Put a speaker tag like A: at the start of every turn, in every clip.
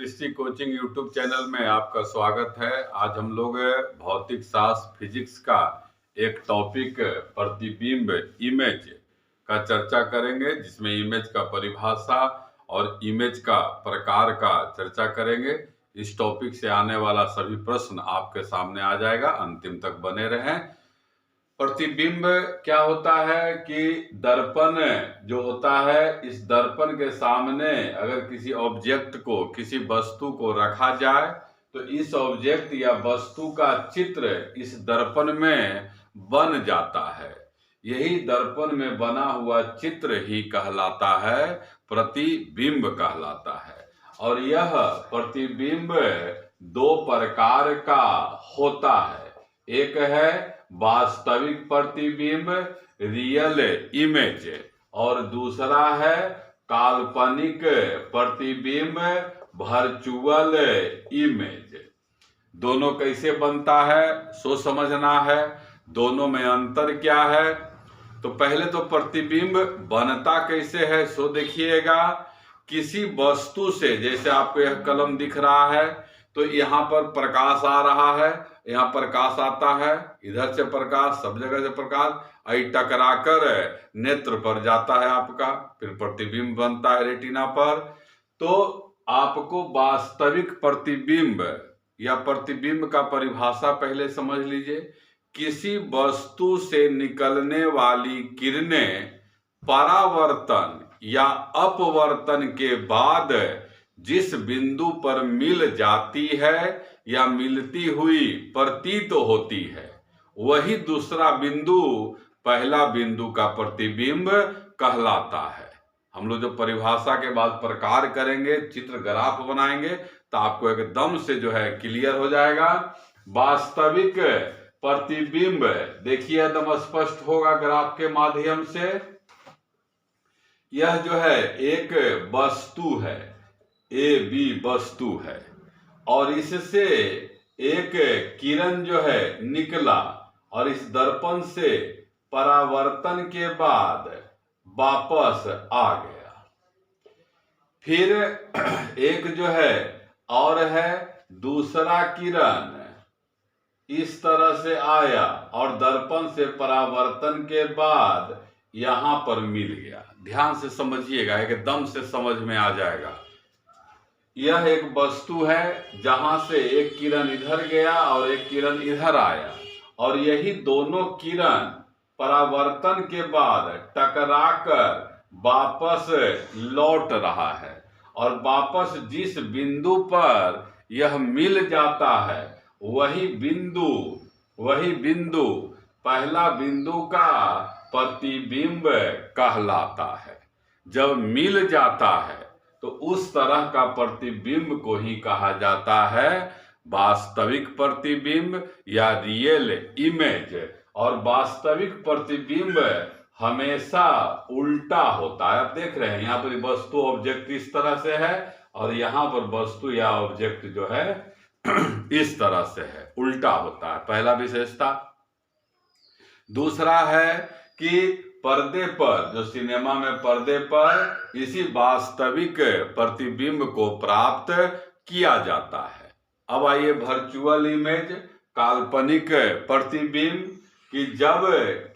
A: दृष्टि coaching YouTube channel में आपका स्वागत है। आज हम लोग भौतिक शास्त्र फिजिक्स का एक टॉपिक प्रतिबिंब इमेज का चर्चा करेंगे, जिसमें इमेज का परिभाषा और इमेज का प्रकार का चर्चा करेंगे। इस टॉपिक से आने वाला सभी प्रश्न आपके सामने आ जाएगा, अंतिम तक बने रहें। प्रतिबिंब क्या होता है कि दर्पण जो होता है, इस दर्पण के सामने अगर किसी ऑब्जेक्ट को, किसी वस्तु को रखा जाए तो इस ऑब्जेक्ट या वस्तु का चित्र इस दर्पण में बन जाता है। यही दर्पण में बना हुआ चित्र ही कहलाता है, प्रतिबिंब कहलाता है। और यह प्रतिबिंब दो प्रकार का होता है। एक है वास्तविक प्रतिबिंब, रियल इमेज, और दूसरा है काल्पनिक प्रतिबिंब, वर्चुअल इमेज। दोनों कैसे बनता है सो समझना है। दोनों में अंतर क्या है? तो पहले तो प्रतिबिंब बनता कैसे है सो देखिएगा। किसी वस्तु से, जैसे आपको यह कलम दिख रहा है तो यहाँ पर प्रकाश आ रहा है, यहाँ प्रकाश आता है, इधर से प्रकाश, सब जगह से प्रकाश टकराकर नेत्र पर जाता है आपका, फिर प्रतिबिंब बनता है रेटिना पर। तो आपको वास्तविक प्रतिबिंब या प्रतिबिंब का परिभाषा पहले समझ लीजिए। किसी वस्तु से निकलने वाली किरणें परावर्तन या अपवर्तन के बाद जिस बिंदु पर मिल जाती है या मिलती हुई प्रतीत होती है, वही दूसरा बिंदु पहला बिंदु का प्रतिबिंब कहलाता है। हम लोग जो परिभाषा के बाद प्रकार करेंगे, चित्र ग्राफ बनाएंगे, तो आपको एकदम से जो है क्लियर हो जाएगा। वास्तविक प्रतिबिंब देखिए एकदम स्पष्ट होगा ग्राफ के माध्यम से। यह जो है एक वस्तु है, ए बी वस्तु है, और इससे एक किरण जो है निकला और इस दर्पण से परावर्तन के बाद वापस आ गया। फिर एक जो है और है दूसरा किरण इस तरह से आया और दर्पण से परावर्तन के बाद यहां पर मिल गया। ध्यान से समझिएगा, एकदम से समझ में आ जाएगा। यह एक वस्तु है जहां से एक किरण इधर गया और एक किरण इधर आया, और यही दोनों किरण परावर्तन के बाद टकराकर वापस लौट रहा है, और वापस जिस बिंदु पर यह मिल जाता है वही बिंदु पहला बिंदु का प्रतिबिंब कहलाता है। जब मिल जाता है तो उस तरह का प्रतिबिंब को ही कहा जाता है वास्तविक प्रतिबिंब या रियल इमेज। और वास्तविक प्रतिबिंब हमेशा उल्टा होता है। आप देख रहे हैं यहाँ पर वस्तु ऑब्जेक्ट इस तरह से है और यहाँ पर वस्तु या ऑब्जेक्ट जो है इस तरह से है, उल्टा होता है, पहला विशेषता। दूसरा है कि पर्दे पर, जो सिनेमा में पर्दे पर इसी वास्तविक प्रतिबिंब को प्राप्त किया जाता है। अब आइए वर्चुअल इमेज, काल्पनिक प्रतिबिंब, कि जब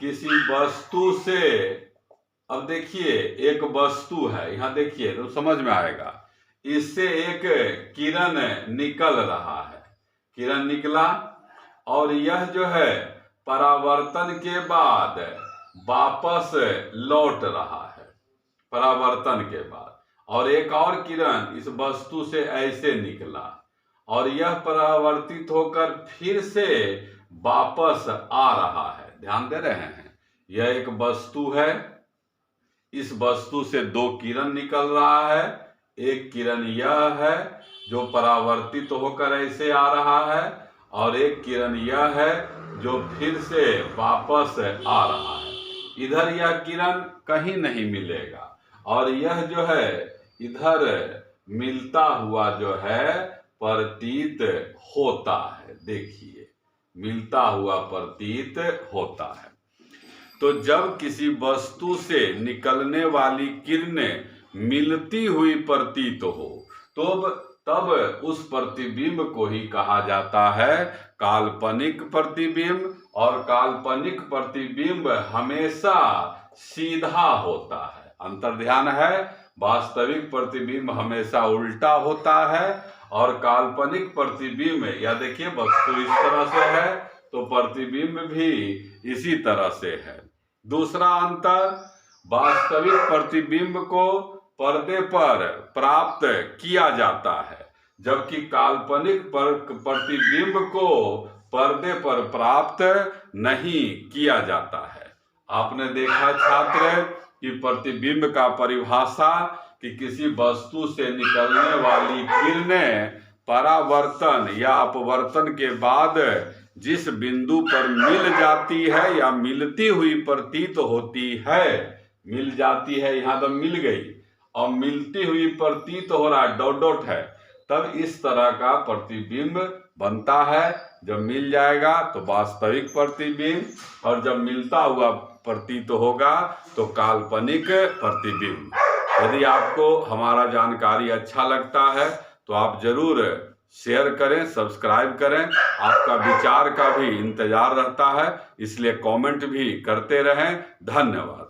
A: किसी वस्तु से, अब देखिए एक वस्तु है, यहाँ देखिए तो समझ में आएगा, इससे एक किरण निकल रहा है, किरण निकला और यह जो है परावर्तन के बाद वापस लौट रहा है, परावर्तन के बाद, और एक और किरण इस वस्तु से ऐसे निकला और यह परावर्तित होकर फिर से वापस आ रहा है। ध्यान दे रहे हैं, यह एक वस्तु है, इस वस्तु से दो किरण निकल रहा है। एक किरण यह है जो परावर्तित होकर ऐसे आ रहा है, और एक किरण यह है जो फिर से वापस आ रहा है। इधर यह किरण कहीं नहीं मिलेगा और यह जो है इधर मिलता हुआ जो है प्रतीत होता है। देखिए, मिलता हुआ प्रतीत होता है। तो जब किसी वस्तु से निकलने वाली किरणें मिलती हुई प्रतीत हो, तो तब उस प्रतिबिंब को ही कहा जाता है काल्पनिक प्रतिबिंब। और काल्पनिक प्रतिबिंब हमेशा सीधा होता है, अंतर ध्यान है। वास्तविक प्रतिबिंब हमेशा उल्टा होता है और काल्पनिक प्रतिबिंब, या देखिए वस्तु इस तरह से है तो प्रतिबिंब भी इसी तरह से है। दूसरा अंतर, वास्तविक प्रतिबिंब को पर्दे पर प्राप्त किया जाता है, जबकि काल्पनिक प्रतिबिंब को पर्दे पर प्राप्त नहीं किया जाता है। आपने देखा छात्र कि प्रतिबिंब का परिभाषा कि किसी वस्तु से निकलने वाली किरणें परावर्तन या अपवर्तन के बाद जिस बिंदु पर मिल जाती है या मिलती हुई प्रतीत होती है, मिल जाती है यहाँ तो मिल गई, और मिलती हुई प्रतीत हो रहा है, डॉट डॉट है, तब इस तरह का प्रतिबिंब बनता है। जब मिल जाएगा तो वास्तविक प्रतिबिंब, और जब मिलता हुआ प्रतीत होगा तो काल्पनिक प्रतिबिंब। यदि आपको हमारा जानकारी अच्छा लगता है तो आप जरूर शेयर करें, सब्सक्राइब करें। आपका विचार का भी इंतजार रहता है, इसलिए कमेंट भी करते रहें। धन्यवाद।